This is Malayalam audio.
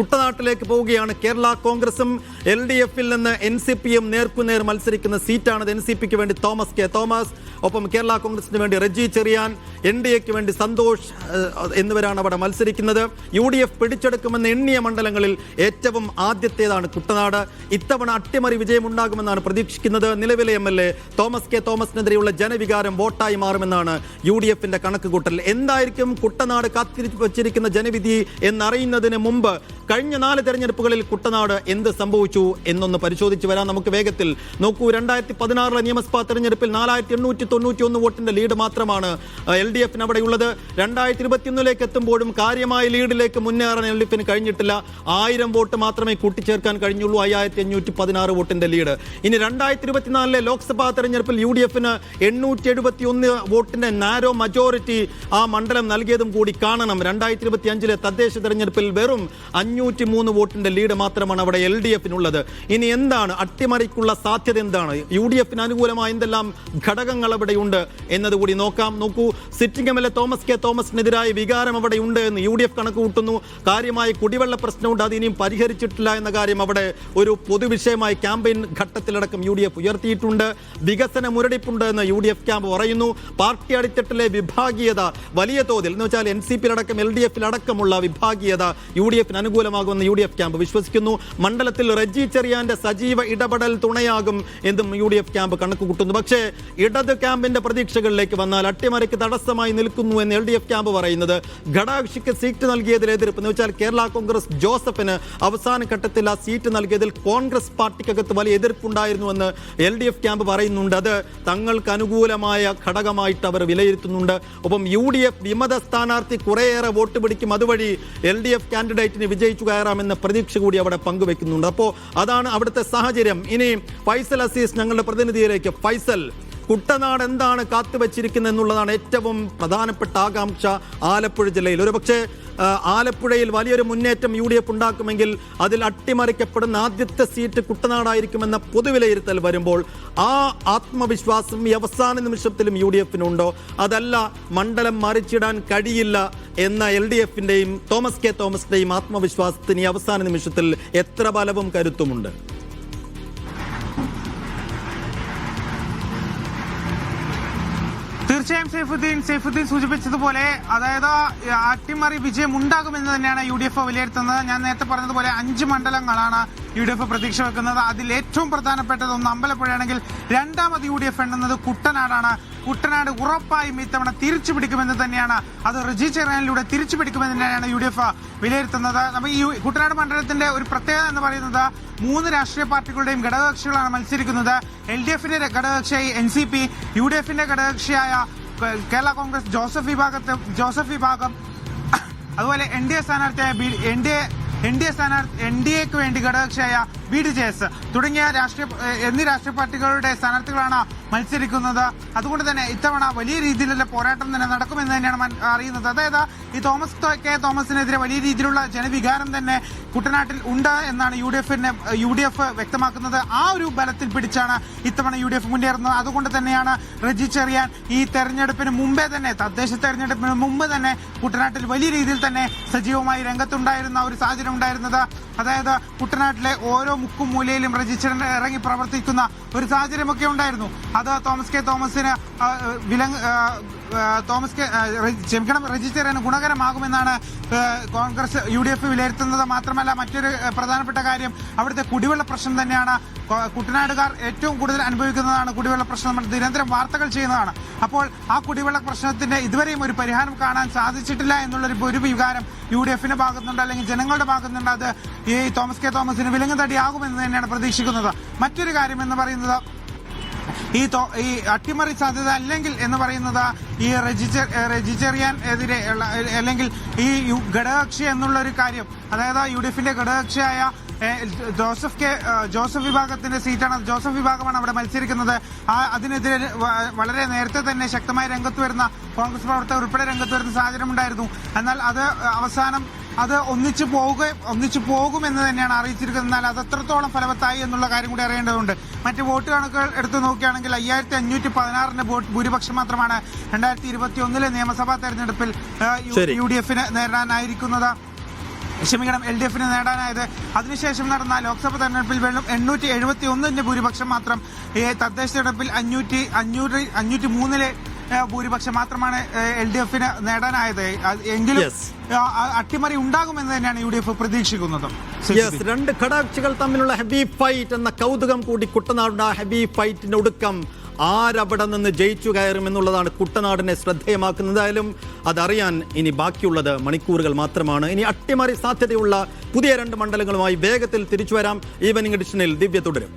കുട്ടനാട്ടിലേക്ക് പോവുകയാണ്. കേരള കോൺഗ്രസും LDFിൽ നിന്ന് NCPയും നേർക്കുനേർ മത്സരിക്കുന്ന സീറ്റാണ്. NCPക്ക് വേണ്ടി തോമസ് കെ തോമസ്, ഒപ്പം കേരള കോൺഗ്രസിന് വേണ്ടി റെജി ചെറിയാൻ, NDAക്ക് വേണ്ടി സന്തോഷ് എന്നിവരാണ് അവിടെ മത്സരിക്കുന്നത്. UDF പിടിച്ചെടുക്കുമെന്ന് എണ്ണിയ മണ്ഡലങ്ങളിൽ ഏറ്റവും ആദ്യത്തേതാണ് കുട്ടനാട്. ഇത്തവണ അട്ടിമറി വിജയമുണ്ടാകുമെന്നാണ് പ്രതീക്ഷിക്കുന്നത്. നിലവിലെ MLA തോമസ് കെ തോമസിനെതിരെയുള്ള ജനവികാരം വോട്ടായി മാറുമെന്നാണ് UDFിന്റെ കണക്കുകൂട്ടൽ. എന്തായിരിക്കും കുട്ടനാട് കാത്തിരിച്ചിരിക്കുന്ന ജനവിധി എന്നറിയുന്നതിന് മുമ്പ് കഴിഞ്ഞ 4 തെരഞ്ഞെടുപ്പുകളിൽ കുട്ടനാട് എന്ത് സംഭവിച്ചു എന്നൊന്ന് പരിശോധിച്ച് വരാം. നമുക്ക് വേഗത്തിൽ നോക്കൂ. 2016 നിയമസഭാ തെരഞ്ഞെടുപ്പിൽ 4891 വോട്ടിന്റെ ലീഡ് മാത്രമാണ് LDFിന് അവിടെയുള്ളത്. 2021 എത്തുമ്പോഴും കാര്യമായ ലീഡിലേക്ക് മുന്നേറാൻ LDFിന് കഴിഞ്ഞിട്ടില്ല. 1000 വോട്ട് മാത്രമേ കൂട്ടിച്ചേർക്കാൻ കഴിഞ്ഞുള്ളൂ. 5516 വോട്ടിന്റെ ലീഡ്. ഇനി 2024 ലോക്സഭാ തെരഞ്ഞെടുപ്പിൽ UDFിന് 871 വോട്ടിന്റെ നാരോ മജോറിറ്റി ആ മണ്ഡലം നൽകിയതും കൂടി കാണണം. 2025 തദ്ദേശ തെരഞ്ഞെടുപ്പിൽ വെറും 503 വോട്ടിന്റെ ലീഡ് മാത്രമാണ് അവിടെ LDFിനുള്ളത്. ഇനി എന്താണ് അട്ടിമറിക്കുള്ള സാധ്യത? എന്താണ് UDFിന് അനുകൂലമായ എന്തെല്ലാം ഘടകങ്ങൾ അവിടെയുണ്ട് എന്നതുകൂടി നോക്കാം. നോക്കൂ, സിറ്റിംഗ് MLA തോമസ് കെ തോമസിനെതിരായ വികാരം അവിടെ ഉണ്ട് എന്ന് UDF കണക്ക് കൂട്ടുന്നു. കാര്യമായ കുടിവെള്ള പ്രശ്നമുണ്ട്, അത് ഇനിയും പരിഹരിച്ചിട്ടില്ല എന്ന കാര്യം അവിടെ ഒരു പൊതുവിഷയമായി ക്യാമ്പയിൻ ഘട്ടത്തിലടക്കം UDF ഉയർത്തിയിട്ടുണ്ട്. വികസന മുരടിപ്പുണ്ട് എന്ന് UDF ക്യാമ്പ് പറയുന്നു. പാർട്ടി അടിത്തട്ടിലെ വിഭാഗീയത വലിയ തോതിൽ എന്ന് വെച്ചാൽ NCPയിലടക്കം LDFിലടക്കമുള്ള വിഭാഗീയത UDFിന് അനുകൂലമാകുമെന്ന് UDF ക്യാമ്പ് വിശ്വസിക്കുന്നു. മണ്ഡലത്തിൽ റെജി ചെറിയാന്റെ സജീവ ഇടപെടൽ തുണയാകും എന്നും UDF ക്യാമ്പ് കണക്ക് കൂട്ടുന്നു. പക്ഷേ ഇടത് ക്യാമ്പിന്റെ പ്രതീക്ഷകളിലേക്ക് വന്നാൽ അട്ടിമറിക്ക് തടസ്സമായി നിൽക്കുന്നു എന്ന് LDF ക്യാമ്പ് പറയുന്നത് ഘടകകക്ഷിക്ക് സീറ്റ് നൽകിയതിൽ എതിർപ്പ് എന്ന് വെച്ചാൽ കേരള കോൺഗ്രസ് ജോസഫിന് അവസാന ഘട്ടത്തിൽ ആ സീറ്റ് നൽകിയതിൽ കോൺഗ്രസ് പാർട്ടിക്കകത്ത് വലിയ എതിർപ്പുണ്ടായിരുന്നുവെന്ന് LDF ക്യാമ്പ് പറയുന്നുണ്ട്. അത് തങ്ങൾക്ക് അനുകൂലമായ ഘടകമായിട്ട് അവർ വിലയിരുത്തുന്നുണ്ട്. ഒപ്പം UDF വിമത സ്ഥാനാർത്ഥി കുറേയേറെ വോട്ട് പിടിക്കും, അതുവഴി LDF കാൻഡിഡേറ്റിന് വിജയിച്ചു കയറാമെന്ന പ്രതീക്ഷ കൂടി അവിടെ പങ്കുവെക്കുന്നുണ്ട്. അപ്പോൾ അതാണ് അവിടുത്തെ സാഹചര്യം. ഇനി ഫൈസൽ അസീസ് ഞങ്ങളുടെ പ്രതിനിധിയിലേക്ക്. ഫൈസൽ, കുട്ടനാട് എന്താണ് കാത്തുവച്ചിരിക്കുന്നത് എന്നുള്ളതാണ് ഏറ്റവും പ്രധാനപ്പെട്ട ആകാംക്ഷ ആലപ്പുഴ ജില്ലയിൽ. ഒരുപക്ഷെ ആലപ്പുഴയിൽ വലിയൊരു മുന്നേറ്റം UDF ഉണ്ടാക്കുമെങ്കിൽ അതിൽ അട്ടിമറിക്കപ്പെടുന്ന ആദ്യത്തെ സീറ്റ് കുട്ടനാടായിരിക്കുമെന്ന പൊതുവിലയിരുത്തൽ വരുമ്പോൾ ആ ആത്മവിശ്വാസം ഈ അവസാന നിമിഷത്തിലും UDFിനുണ്ടോ? അതല്ല മണ്ഡലം മറിച്ചിടാൻ കഴിയില്ല എന്ന LDFിന്റെയും തോമസ് കെ തോമസിന്റെയും ആത്മവിശ്വാസത്തിന് ഈ അവസാന നിമിഷത്തിൽ എത്ര ബലവും കരുത്തുമുണ്ട്? തീർച്ചയായും സൈഫുദ്ദീൻ സൂചിപ്പിച്ചതുപോലെ, അതായത് അട്ടിമറി വിജയം ഉണ്ടാകുമെന്ന് തന്നെയാണ് UDF വിലയിരുത്തുന്നത്. ഞാൻ നേരത്തെ പറഞ്ഞതുപോലെ 5 മണ്ഡലങ്ങളാണ് UDF പ്രതീക്ഷ വെക്കുന്നത്. അതിൽ ഏറ്റവും പ്രധാനപ്പെട്ടത് ഒന്ന് അമ്പലപ്പുഴയാണെങ്കിൽ രണ്ടാമത് UDF എണ്ണുന്നത് കുട്ടനാടാണ്. കുട്ടനാട് ഉറപ്പായും ഇത്തവണ തിരിച്ചു പിടിക്കുമെന്ന് തന്നെയാണ്, അത് റെജി ചെറിയാനിലൂടെ തിരിച്ചു പിടിക്കുമെന്ന് തന്നെയാണ് UDF വിലയിരുത്തുന്നത്. അപ്പോൾ ഈ കുട്ടനാട് മണ്ഡലത്തിന്റെ ഒരു പ്രത്യേകത എന്ന് പറയുന്നത് 3 രാഷ്ട്രീയ പാർട്ടികളുടെയും ഘടകകക്ഷികളാണ് മത്സരിക്കുന്നത്. LDFിന്റെ ഘടകകക്ഷിയായി NCP, UDFിന്റെ ഘടകകക്ഷിയായ കേരള കോൺഗ്രസ് ജോസഫ് വിഭാഗം, അതുപോലെ NDAക്ക് വേണ്ടി ഘടകകക്ഷിയായ BDJS തുടങ്ങിയ എന്നീ രാഷ്ട്രീയ പാർട്ടികളുടെ സ്ഥാനാർത്ഥികളാണ് മത്സരിക്കുന്നത്. അതുകൊണ്ട് തന്നെ ഇത്തവണ വലിയ രീതിയിലുള്ള പോരാട്ടം തന്നെ നടക്കുമെന്ന് തന്നെയാണ് അറിയുന്നത്. അതായത് ഈ തോമസ് കെ തോമസിനെതിരെ വലിയ രീതിയിലുള്ള ജനവികാരം തന്നെ കുട്ടനാട്ടിൽ ഉണ്ട് എന്നാണ് UDF വ്യക്തമാക്കുന്നത്. ആ ഒരു ബലത്തിൽ പിടിച്ചാണ് ഇത്തവണ UDF മുന്നേറുന്നത്. അതുകൊണ്ട് തന്നെയാണ് റെജി ചെറിയാൻ ഈ തെരഞ്ഞെടുപ്പിന് മുമ്പേ തന്നെ, തദ്ദേശ തെരഞ്ഞെടുപ്പിന് മുമ്പ് തന്നെ കുട്ടനാട്ടിൽ വലിയ രീതിയിൽ തന്നെ സജീവമായി രംഗത്തുണ്ടായിരുന്ന ഒരു സാഹചര്യം ഉണ്ടായിരുന്നത്. അതായത് കുട്ടനാട്ടിലെ ഓരോ മുക്കും മൂലയിലും റെജി ചെറിയാൻ ഇറങ്ങി പ്രവർത്തിക്കുന്ന ഒരു സാഹചര്യമൊക്കെ ഉണ്ടായിരുന്നു. അത് തോമസ് കെ തോമസിന് റെജി ചെറിയാന് ഗുണകരമാകുമെന്നാണ് കോൺഗ്രസ് UDF വിലയിരുത്തുന്നത്. മാത്രമല്ല മറ്റൊരു പ്രധാനപ്പെട്ട കാര്യം അവിടുത്തെ കുടിവെള്ള പ്രശ്നം തന്നെയാണ്. കുട്ടനാടുകാർ ഏറ്റവും കൂടുതൽ അനുഭവിക്കുന്നതാണ് കുടിവെള്ള പ്രശ്നം. നമ്മൾ നിരന്തരം വാർത്തകൾ ചെയ്യുന്നതാണ്. അപ്പോൾ ആ കുടിവെള്ള പ്രശ്നത്തിന്റെ ഇതുവരെയും ഒരു പരിഹാരം കാണാൻ സാധിച്ചിട്ടില്ല എന്നുള്ളൊരു വികാരം UDFിന്റെ ഭാഗത്തുണ്ട്, അല്ലെങ്കിൽ ജനങ്ങളുടെ ഭാഗത്തുണ്ട്. അത് ഈ തോമസ് കെ തോമസിന് വിലങ്ങുതടിയാകുമെന്ന് തന്നെയാണ് പ്രതീക്ഷിക്കുന്നത്. മറ്റൊരു കാര്യം എന്ന് പറയുന്നത് ഈ അട്ടിമറി സാധ്യത അല്ലെങ്കിൽ എന്ന് പറയുന്നത് ഈ റെജി ചെറിയാൻ എതിരെ അല്ലെങ്കിൽ ഈ ഘടകകക്ഷി എന്നുള്ള ഒരു കാര്യം, അതായത് UDFിന്റെ ഘടകകക്ഷിയായ ജോസഫ് വിഭാഗത്തിന്റെ സീറ്റാണ്. ജോസഫ് വിഭാഗമാണ് അവിടെ മത്സരിക്കുന്നത്. അതിനെതിരെ വളരെ നേരത്തെ തന്നെ ശക്തമായി രംഗത്ത് വരുന്ന കോൺഗ്രസ് പ്രവർത്തകർ ഉൾപ്പെടെ രംഗത്ത് വരുന്ന സാഹചര്യം ഉണ്ടായിരുന്നു. എന്നാൽ അത് അവസാനം അത് ഒന്നിച്ചു പോകുമെന്ന് തന്നെയാണ് അറിയിച്ചിരിക്കുന്നത്. എന്നാൽ അത് എത്രത്തോളം ഫലവത്തായി എന്നുള്ള കാര്യം കൂടി അറിയേണ്ടതുണ്ട്. മറ്റ് വോട്ട് കണക്കുകൾ എടുത്തു നോക്കുകയാണെങ്കിൽ 5516 ഭൂരിപക്ഷം മാത്രമാണ് 2021 നിയമസഭാ തെരഞ്ഞെടുപ്പിൽ UDFിന് നേരിടാനായിരിക്കുന്നത്. LDF നേടാനായത്. അതിനുശേഷം നടന്ന ലോക്സഭാ തെരഞ്ഞെടുപ്പിൽ വെറും 871 ഭൂരിപക്ഷം മാത്രം, തദ്ദേശ തെരഞ്ഞെടുപ്പിൽ 503 ഭൂരിപക്ഷം മാത്രമാണ് LDF നേടാനായത്. എങ്കിലും അട്ടിമറി ഉണ്ടാകുമെന്ന് തന്നെയാണ് UDF പ്രതീക്ഷിക്കുന്നത്. രണ്ട് ഘടകകക്ഷികൾ തമ്മിലുള്ള ഹെവി ഫൈറ്റ് എന്ന കൗതുകം കൂടി കുട്ടനാടിന്റെ ആ ഹെവി ഫൈറ്റിന്റെ ഒടുക്കം ആരവിടെ നിന്ന് ജയിച്ചു കയറുമെന്നുള്ളതാണ് കുട്ടനാടിനെ ശ്രദ്ധേയമാക്കുന്നത്. എന്തായാലും അതറിയാൻ ഇനി ബാക്കിയുള്ളത് മണിക്കൂറുകൾ മാത്രമാണ്. ഇനി അട്ടിമറി സാധ്യതയുള്ള പുതിയ 2 മണ്ഡലങ്ങളുമായി വേഗത്തിൽ തിരിച്ചു വരാം. ഈവനിംഗ് എഡിഷനിൽ ദിവ്യ തുടരും.